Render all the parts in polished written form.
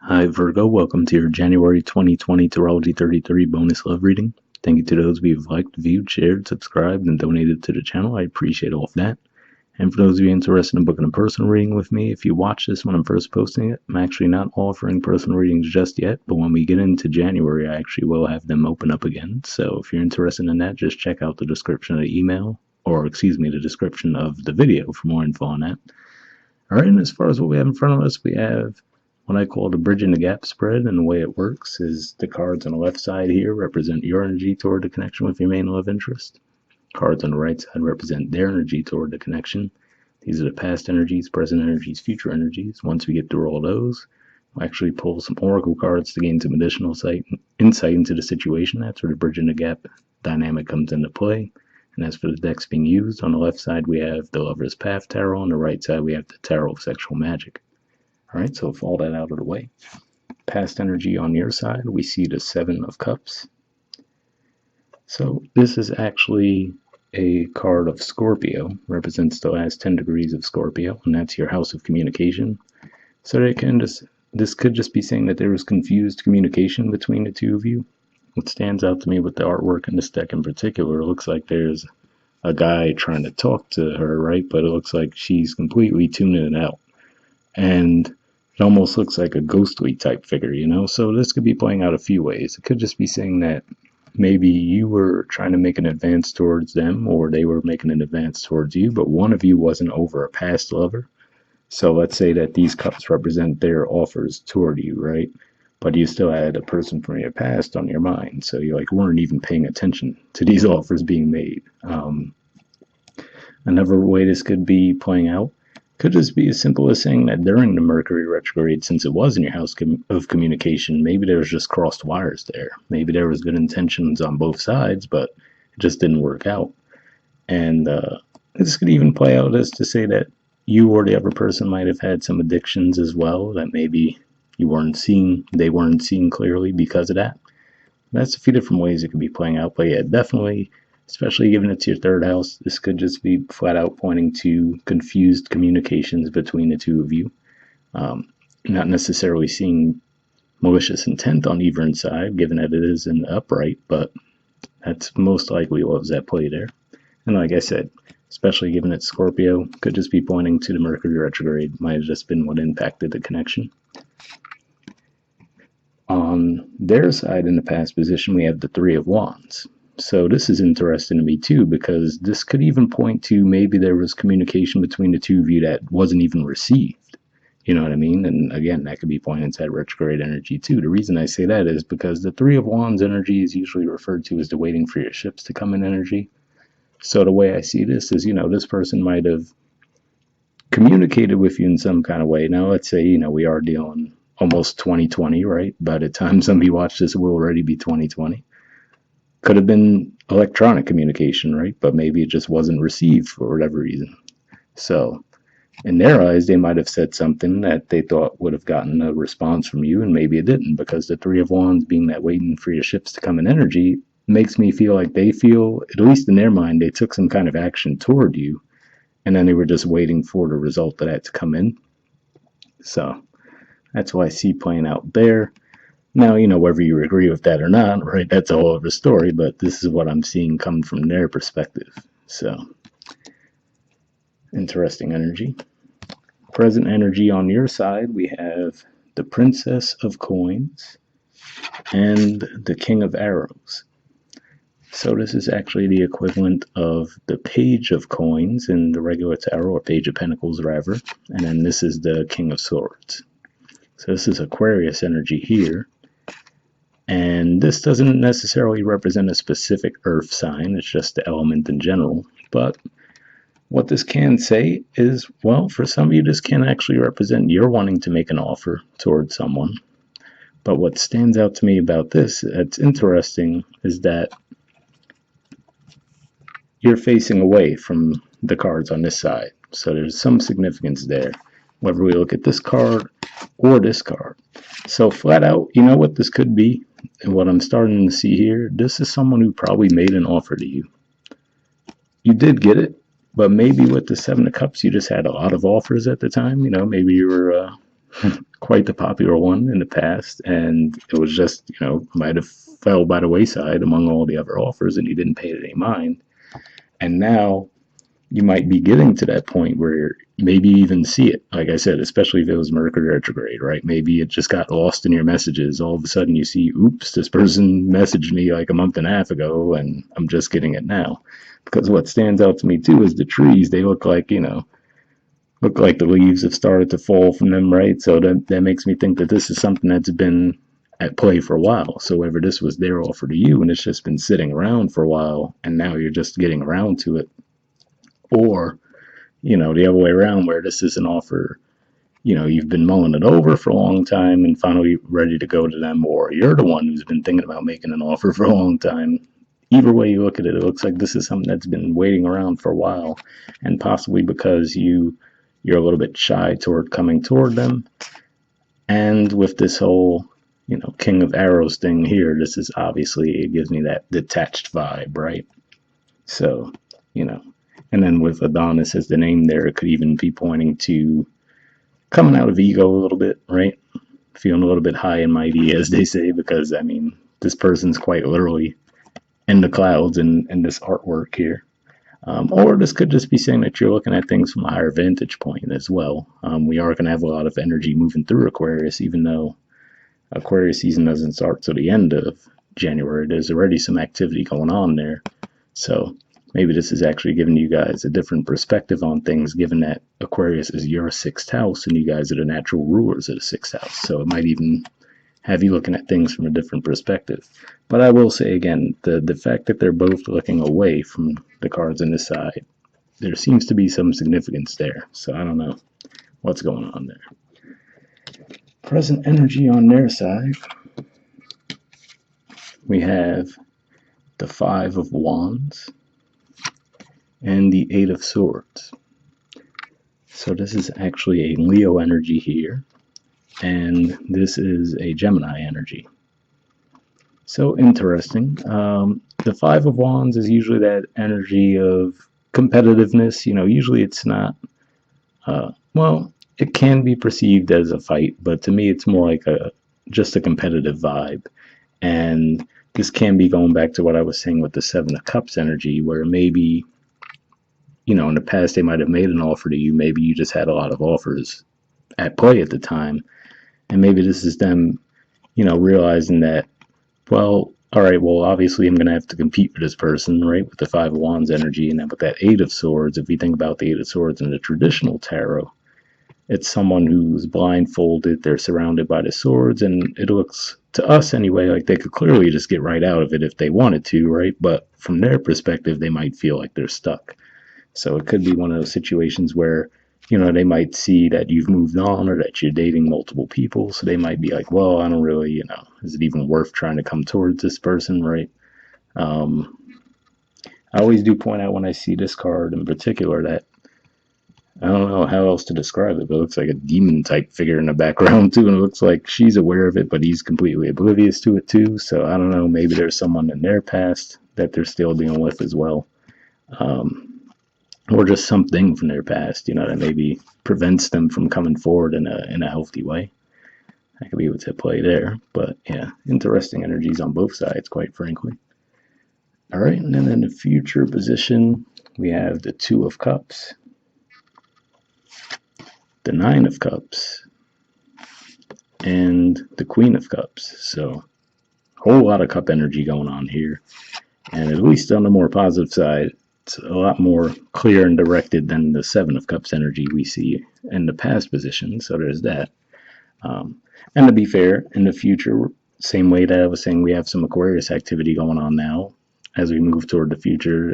Hi Virgo, welcome to your January 2020 Astrology 33 bonus love reading. Thank you to those of you who've liked, viewed, shared, subscribed, and donated to the channel. I appreciate all of that. And for those of you interested in booking a personal reading with me, if you watch this when I'm first posting it, I'm actually not offering personal readings just yet, but when we get into January, I actually will have them open up again. So if you're interested in that, just check out the description of the email, the description of the video for more info on that. All right, and as far as what we have in front of us, we have what I call the bridging the gap spread, and the way it works is the cards on the left side here represent your energy toward the connection with your main love interest. Cards on the right side represent their energy toward the connection. These are the past energies, present energies, future energies. Once we get through all those, we'll actually pull some oracle cards to gain some additional insight into the situation. That's where the bridging the gap dynamic comes into play. And as for the decks being used, on the left side we have the Lover's Path Tarot, on the right side we have the Tarot of Sexual Magic. Alright, so with all that out of the way, past energy on your side, we see the Seven of Cups. So this is actually a card of Scorpio, represents the last 10 degrees of Scorpio, and that's your house of communication. So this could just be saying that there was confused communication between the two of you. What stands out to me with the artwork in this deck in particular, it looks like there's a guy trying to talk to her, right? But it looks like she's completely tuning it out. And it almost looks like a ghostly type figure, you know? So this could be playing out a few ways. It could just be saying that maybe you were trying to make an advance towards them, or they were making an advance towards you, but one of you wasn't over a past lover. So let's say that these cups represent their offers toward you, right? But you still had a person from your past on your mind, so you weren't even paying attention to these offers being made. Another way this could be playing out could just be as simple as saying that during the Mercury retrograde, since it was in your house of communication, maybe there was just crossed wires there. Maybe there was good intentions on both sides, but it just didn't work out. And this could even play out as to say that you or the other person might have had some addictions as well that maybe they weren't seeing clearly because of that. That's a few different ways it could be playing out, but yeah, definitely, especially given it's your third house, this could just be flat out pointing to confused communications between the two of you. Not necessarily seeing malicious intent on either side, given that it is in the upright, but that's most likely what was at play there. And like I said, especially given it's Scorpio, could just be pointing to the Mercury retrograde. Might have just been what impacted the connection. On their side in the past position, we have the Three of Wands. So this is interesting to me too, because this could even point to maybe there was communication between the two of you that wasn't even received. You know what I mean? And again, that could be pointing to that retrograde energy too. The reason I say that is because the Three of Wands energy is usually referred to as the waiting for your ships to come in energy. So the way I see this is, this person might have communicated with you in some kind of way. Now, let's say, we are dealing almost 2020, right? By the time somebody watch this, it will already be 2020. Could have been electronic communication, right? But maybe it just wasn't received for whatever reason. So in their eyes, they might have said something that they thought would have gotten a response from you, and maybe it didn't, because the Three of Wands being that waiting for your ships to come in energy makes me feel like they feel, at least in their mind, they took some kind of action toward you, and then they were just waiting for the result of that to come in. So that's what I see playing out there. Now, whether you agree with that or not, right, that's a whole other story, but this is what I'm seeing coming from their perspective. So, interesting energy. Present energy on your side, we have the Princess of Coins and the King of Arrows. So this is actually the equivalent of the Page of Coins in the regular tarot, or Page of Pentacles, rather, and then this is the King of Swords. So this is Aquarius energy here. And this doesn't necessarily represent a specific earth sign, it's just the element in general. But what this can say is, well, for some of you, this can actually represent you're wanting to make an offer towards someone. But what stands out to me about this, that's interesting, is that you're facing away from the cards on this side. So there's some significance there, whether we look at this card or this card. So flat out, you know what this could be? And what I'm starting to see here, this is someone who probably made an offer to you. You did get it, but maybe with the Seven of Cups, you just had a lot of offers at the time. Maybe you were quite the popular one in the past, and it was just, might have fell by the wayside among all the other offers, and you didn't pay it any mind. And now you might be getting to that point where maybe you even see it. Like I said, especially if it was Mercury retrograde, right? Maybe it just got lost in your messages. All of a sudden you see, oops, this person messaged me like a month and a half ago, and I'm just getting it now. Because what stands out to me too is the trees. They look like the leaves have started to fall from them, right? So that makes me think that this is something that's been at play for a while. So whether this was their offer to you and it's just been sitting around for a while and now you're just getting around to it, or the other way around where this is an offer, you've been mulling it over for a long time and finally ready to go to them, or you're the one who's been thinking about making an offer for a long time. Either way you look at it, it looks like this is something that's been waiting around for a while, and possibly because you're a little bit shy toward coming toward them. And with this whole, King of Arrows thing here, this is obviously, it gives me that detached vibe, right? So, and then with Adonis as the name there, it could even be pointing to coming out of ego a little bit, right? Feeling a little bit high and mighty, as they say, because, this person's quite literally in the clouds in this artwork here. Or this could just be saying that you're looking at things from a higher vantage point as well. We are going to have a lot of energy moving through Aquarius, even though Aquarius season doesn't start till the end of January. There's already some activity going on there. So maybe this is actually giving you guys a different perspective on things, given that Aquarius is your sixth house and you guys are the natural rulers of the sixth house. So it might even have you looking at things from a different perspective. But I will say again, the fact that they're both looking away from the cards on this side, there seems to be some significance there. So I don't know what's going on there. Present energy on their side, we have the Five of Wands and the Eight of Swords. So this is actually a Leo energy here, and this is a Gemini energy. So interesting. The Five of Wands is usually that energy of competitiveness. Usually it's not, well, it can be perceived as a fight, but to me it's more like just a competitive vibe. And this can be going back to what I was saying with the Seven of Cups energy, where maybe, in the past they might have made an offer to you. Maybe you just had a lot of offers at play at the time. And maybe this is them, realizing that, well, all right, well, obviously I'm going to have to compete with this person, right, with the Five of Wands energy. And then with that Eight of Swords, if we think about the Eight of Swords in the traditional tarot, it's someone who's blindfolded, they're surrounded by the swords, and it looks, to us anyway, like they could clearly just get right out of it if they wanted to, right? But from their perspective, they might feel like they're stuck. So it could be one of those situations where, they might see that you've moved on or that you're dating multiple people. So they might be like, well, I don't really, is it even worth trying to come towards this person, right? I always do point out when I see this card in particular that I don't know how else to describe it, but it looks like a demon type figure in the background too, and it looks like she's aware of it, but he's completely oblivious to it too. So I don't know, maybe there's someone in their past that they're still dealing with as well. Or just something from their past, that maybe prevents them from coming forward in a healthy way. That could be what's at play there. But yeah, interesting energies on both sides, quite frankly. All right, and then in the future position, we have the Two of Cups, the Nine of Cups, and the Queen of Cups. So a whole lot of cup energy going on here. And at least on the more positive side, it's a lot more clear and directed than the Seven of Cups energy we see in the past position. So there's that. And to be fair, in the future, same way that I was saying, we have some Aquarius activity going on now. As we move toward the future,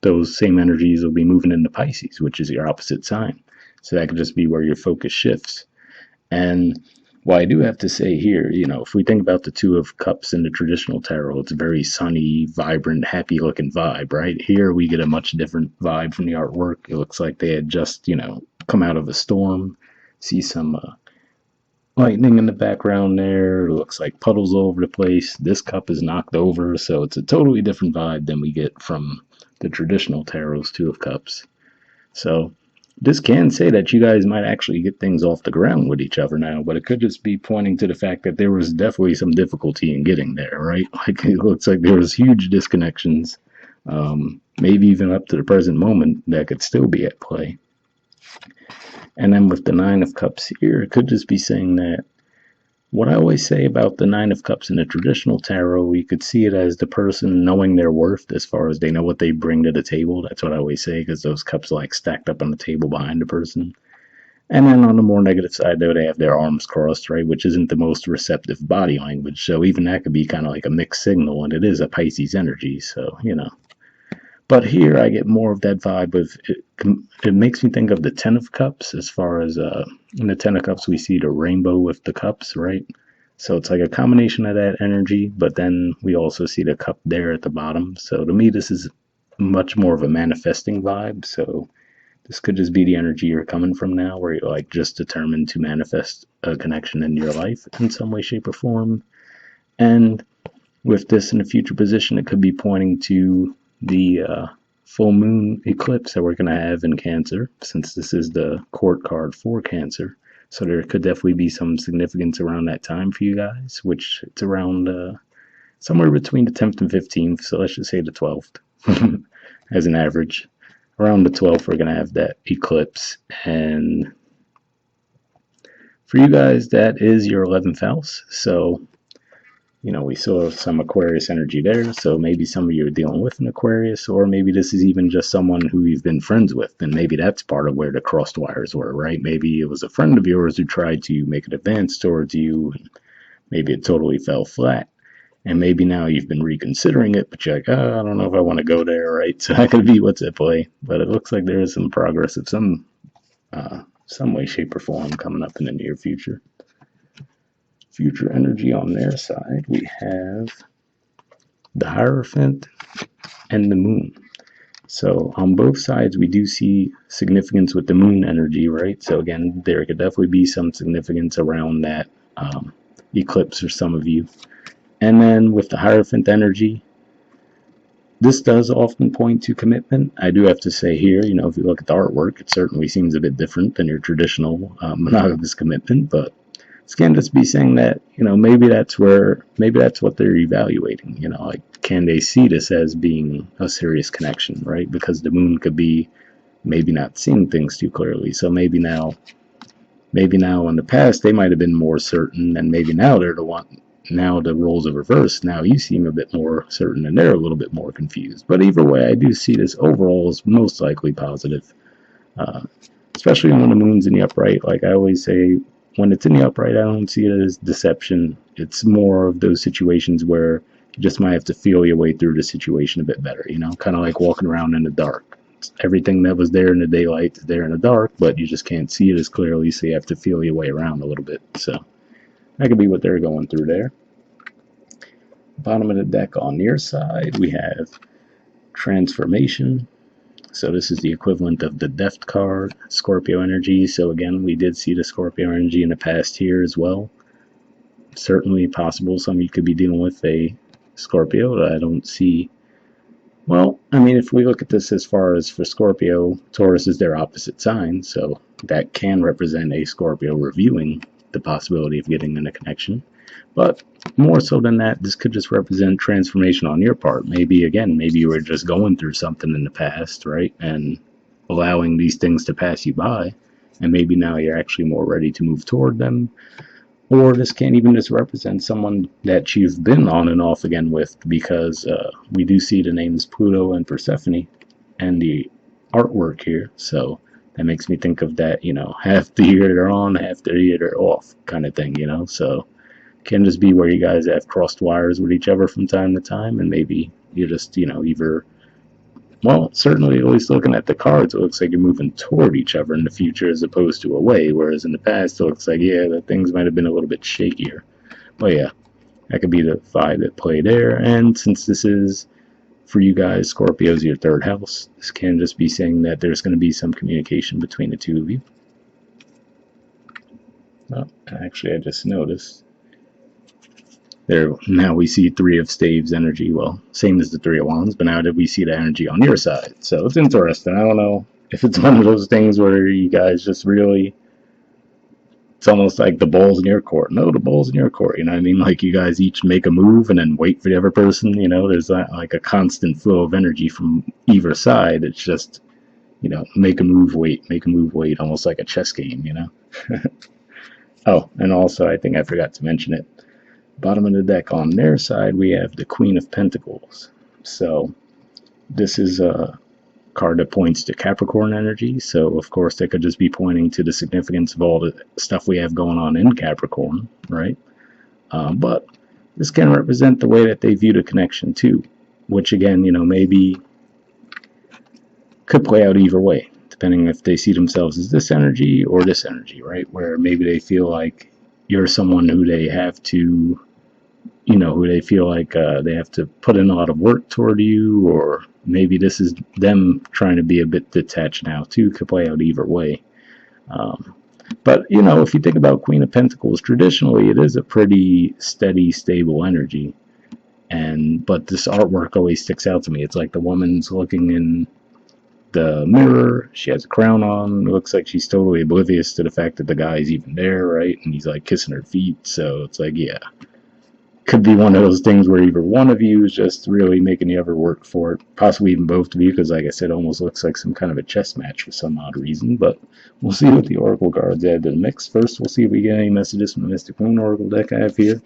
those same energies will be moving into Pisces, which is your opposite sign. So that could just be where your focus shifts. And what I do have to say here, if we think about the Two of Cups in the traditional tarot, it's a very sunny, vibrant, happy-looking vibe, right? Here we get a much different vibe from the artwork. It looks like they had just, come out of a storm. See some lightning in the background there. It looks like puddles all over the place. This cup is knocked over, so it's a totally different vibe than we get from the traditional tarot's Two of Cups. So this can say that you guys might actually get things off the ground with each other now, but it could just be pointing to the fact that there was definitely some difficulty in getting there, right? Like it looks like there was huge disconnections, maybe even up to the present moment that could still be at play. And then with the Nine of Cups here, it could just be saying that what I always say about the Nine of Cups in the traditional tarot, you could see it as the person knowing their worth as far as they know what they bring to the table. That's what I always say, because those cups are like stacked up on the table behind the person. And then on the more negative side, though, they have their arms crossed, right, which isn't the most receptive body language. So even that could be kind of like a mixed signal, and it is a Pisces energy. So, you know. But here I get more of that vibe of it. It makes me think of the Ten of Cups, as far as in the Ten of Cups we see the rainbow with the cups, right? So it's like a combination of that energy, but then we also see the cup there at the bottom. So to me, this is much more of a manifesting vibe. So this could just be the energy you're coming from now, where you're like just determined to manifest a connection in your life in some way, shape, or form. And with this in a future position, it could be pointing to the full moon eclipse that we're going to have in Cancer, since this is the court card for Cancer. So there could definitely be some significance around that time for you guys, which it's around somewhere between the 10th and 15th. So let's just say the 12th as an average. Around the 12th, we're going to have that eclipse. And for you guys, that is your 11th house. So you know, we saw some Aquarius energy there, so maybe some of you are dealing with an Aquarius, or maybe this is even just someone who you've been friends with, and maybe that's part of where the crossed wires were, right? Maybe it was a friend of yours who tried to make an advance towards you, and maybe it totally fell flat, and maybe now you've been reconsidering it, but you're like, oh, I don't know if I want to go there, right? So that could be what's at play, but it looks like there is some progress of some way, shape, or form coming up in the near future. Future energy on their side, we have the Hierophant and the Moon. So on both sides, we do see significance with the Moon energy, right? So again, there could definitely be some significance around that eclipse for some of you. And then with the Hierophant energy, this does often point to commitment. I do have to say here, you know, if you look at the artwork, it certainly seems a bit different than your traditional monogamous commitment, but this can just be saying that, you know, maybe that's what they're evaluating, you know, like, can they see this as being a serious connection, right? Because the moon could be maybe not seeing things too clearly. So maybe now in the past they might have been more certain, and maybe now they're the one. Now the roles are reversed. Now you seem a bit more certain, and they're a little bit more confused. But either way, I do see this overall as most likely positive, uh, especially when the moon's in the upright. Like I always say, when it's in the upright, I don't see it as deception. It's more of those situations where you just might have to feel your way through the situation a bit better, you know, kind of like walking around in the dark. Everything that was there in the daylight is there in the dark, but you just can't see it as clearly, so you have to feel your way around a little bit. So that could be what they're going through there. Bottom of the deck on your side, we have Transformation. So this is the equivalent of the Death card, Scorpio energy. So again, we did see the Scorpio energy in the past here as well. Certainly possible some of you could be dealing with a Scorpio. I don't see. Well, I mean, if we look at this as far as for Scorpio, Taurus is their opposite sign, so that can represent a Scorpio reviewing the possibility of getting in a connection. But more so than that, this could just represent transformation on your part. Maybe, again, maybe you were just going through something in the past, right? And allowing these things to pass you by. And maybe now you're actually more ready to move toward them. Or this can't even just represent someone that you've been on and off again with, because we do see the names Pluto and Persephone and the artwork here. So that makes me think of that, you know, half the year they're on, half the year they're off kind of thing, you know. So can just be where you guys have crossed wires with each other from time to time, and maybe you're just, you know, either, well, certainly at least looking at the cards, it looks like you're moving toward each other in the future as opposed to away, whereas in the past it looks like, yeah, that things might have been a little bit shakier. But yeah, that could be the vibe at play there. And since this is, for you guys, Scorpio's your third house, this can just be saying that there's going to be some communication between the two of you. Oh, actually, I just noticed there, now we see Three of Staves energy. Well, same as the Three of Wands, but now that we see the energy on your side. So it's interesting. I don't know. if it's one of those things where you guys just really, it's almost like the ball's in your court. No, the ball's in your court. You know what I mean? Like you guys each make a move and then wait for the other person. You know, there's not like a constant flow of energy from either side. It's just, you know, make a move, wait, almost like a chess game, you know? Oh, and also, I think I forgot to mention it. Bottom of the deck on their side, we have the Queen of Pentacles. So this is a card that points to Capricorn energy. So, of course, that could just be pointing to the significance of all the stuff we have going on in Capricorn, right? But this can represent the way that they view the connection, too, which, again, you know, maybe could play out either way, depending if they see themselves as this energy or this energy, right? Where maybe they feel like you're someone who they have to, you know, who they feel like they have to put in a lot of work toward you, or maybe this is them trying to be a bit detached now too. Could play out either way. But you know, if you think about Queen of Pentacles, traditionally it is a pretty steady, stable energy. And but this artwork always sticks out to me. It's like the woman's looking in the mirror. She has a crown on. It looks like she's totally oblivious to the fact that the guy's even there, right? And he's like kissing her feet. So it's like, yeah, could be one of those things where either one of you is just really making the other work for it, possibly even both of you, because like I said, it almost looks like some kind of a chess match for some odd reason. But we'll see what the Oracle cards add to the mix. First, we'll see if we get any messages from the Mystic Moon Oracle deck I have here.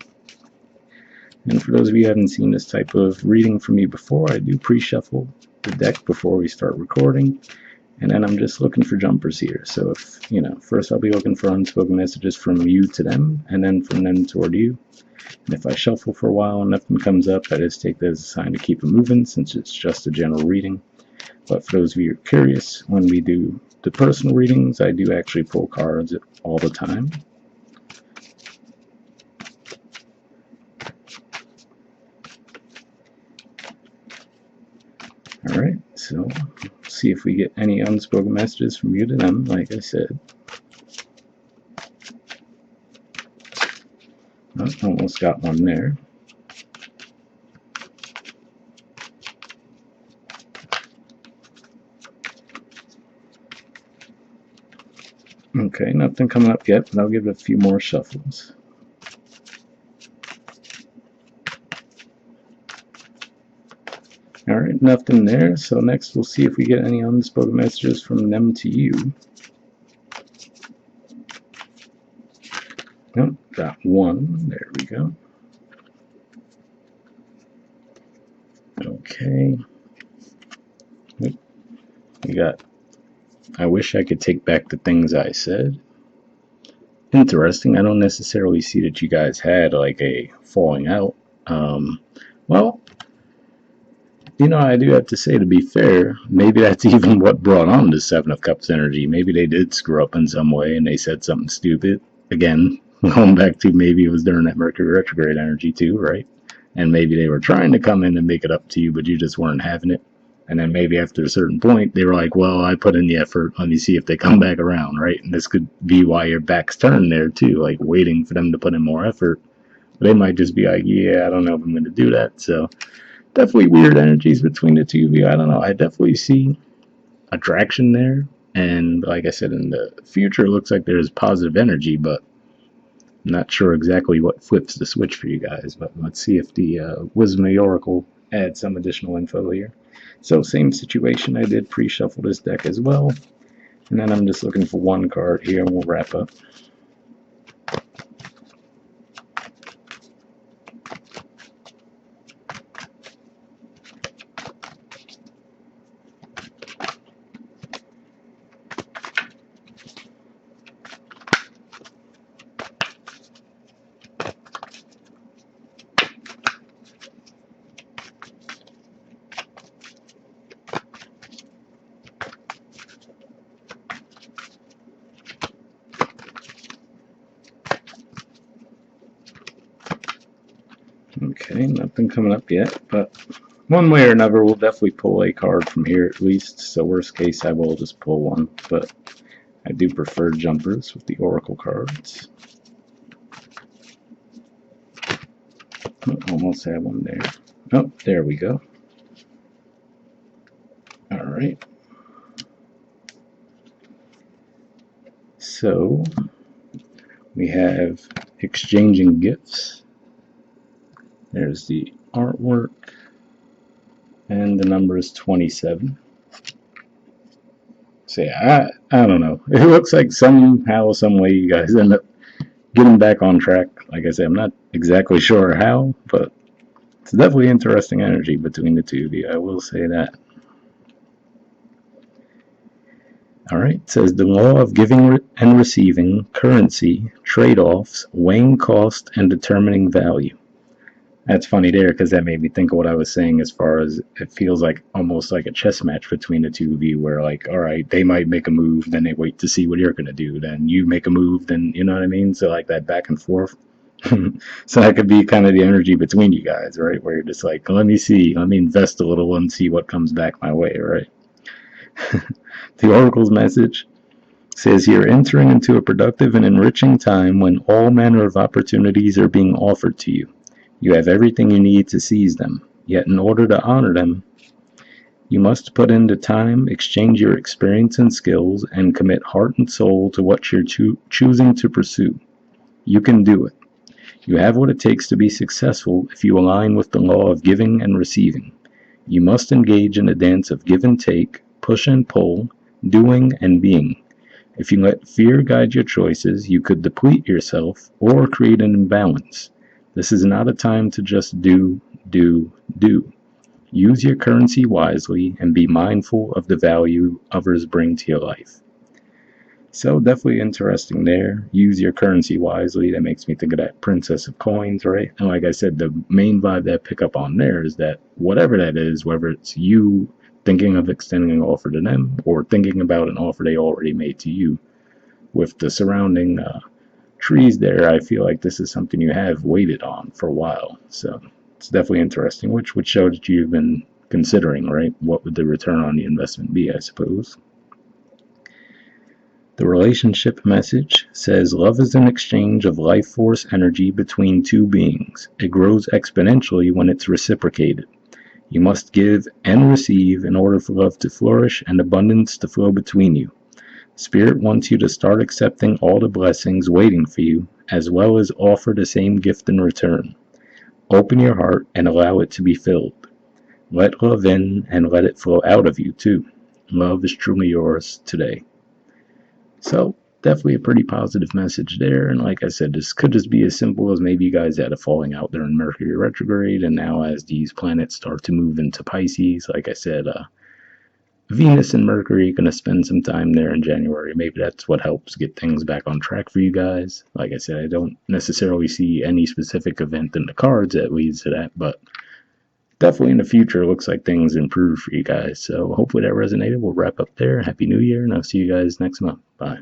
And for those of you who haven't seen this type of reading from me before, I do pre-shuffle the deck before we start recording. And then I'm just looking for jumpers here. So if, you know, first I'll be looking for unspoken messages from you to them, and then from them toward you. And if I shuffle for a while and nothing comes up, I just take that as a sign to keep it moving, since it's just a general reading. But for those of you who are curious, when we do the personal readings, I do actually pull cards all the time. Alright, so see if we get any unspoken messages from you to them, like I said. Oh, almost got one there. Okay, nothing coming up yet, but I'll give it a few more shuffles. Alright, nothing there, so next we'll see if we get any unspoken messages from them to you. Nope, got one. There we go. Okay. We got, I wish I could take back the things I said. Interesting. I don't necessarily see that you guys had like a falling out. Well, you know, I do have to say, to be fair, maybe that's even what brought on the Seven of Cups energy. Maybe they did screw up in some way and they said something stupid. Again, going back to maybe it was during that Mercury retrograde energy too, right? And maybe they were trying to come in and make it up to you, but you just weren't having it. And then maybe after a certain point, they were like, well, I put in the effort. Let me see if they come back around, right? And this could be why your back's turned there too, like waiting for them to put in more effort. They might just be like, yeah, I don't know if I'm going to do that. So definitely weird energies between the two of you. I don't know. I definitely see attraction there. And like I said, in the future, it looks like there's positive energy, but I'm not sure exactly what flips the switch for you guys. But let's see if the Wisdom of the Oracle adds some additional info here. So same situation. I did pre-shuffle this deck as well. And then I'm just looking for one card here and we'll wrap up. Okay, nothing coming up yet, but one way or another, we'll definitely pull a card from here at least. So worst case, I will just pull one, but I do prefer jumpers with the Oracle cards. Oh, almost had one there. Oh, there we go. All right. So we have exchanging gifts. There's the artwork, and the number is 27. So yeah, I don't know. It looks like somehow, some way, you guys end up getting back on track. Like I said, I'm not exactly sure how, but it's definitely interesting energy between the two of you. I will say that. All right, it says the law of giving and receiving, currency, trade-offs, weighing cost, and determining value. That's funny there because that made me think of what I was saying as far as it feels like almost like a chess match between the two of you where like, all right, they might make a move, then they wait to see what you're going to do. Then you make a move, then you know what I mean? So like that back and forth. So that could be kind of the energy between you guys, right? Where you're just like, let me see, let me invest a little and see what comes back my way, right? The Oracle's message says you're entering into a productive and enriching time when all manner of opportunities are being offered to you. You have everything you need to seize them. Yet in order to honor them, you must put in the time, exchange your experience and skills, and commit heart and soul to what you're choosing to pursue. You can do it. You have what it takes to be successful if you align with the law of giving and receiving. You must engage in a dance of give and take, push and pull, doing and being. If you let fear guide your choices, you could deplete yourself or create an imbalance. This is not a time to just do. Use your currency wisely and be mindful of the value others bring to your life. So definitely interesting there. Use your currency wisely. That makes me think of that Princess of Coins, right? And like I said, the main vibe that I pick up on there is that whatever that is, whether it's you thinking of extending an offer to them or thinking about an offer they already made to you, with the surrounding trees there, I feel like this is something you have waited on for a while. So it's definitely interesting, which would show that you've been considering, right? What would the return on the investment be, I suppose? The relationship message says love is an exchange of life force energy between two beings. It grows exponentially when it's reciprocated. You must give and receive in order for love to flourish and abundance to flow between you. Spirit wants you to start accepting all the blessings waiting for you, as well as offer the same gift in return. Open your heart and allow it to be filled. Let love in and let it flow out of you too. Love is truly yours today. So, definitely a pretty positive message there. And like I said, this could just be as simple as maybe you guys had a falling out during Mercury retrograde. And now, as these planets start to move into Pisces, like I said, Venus and Mercury are going to spend some time there in January. Maybe that's what helps get things back on track for you guys. Like I said, I don't necessarily see any specific event in the cards that leads to that, but definitely in the future, it looks like things improve for you guys. So hopefully that resonated. We'll wrap up there. Happy New Year, and I'll see you guys next month. Bye.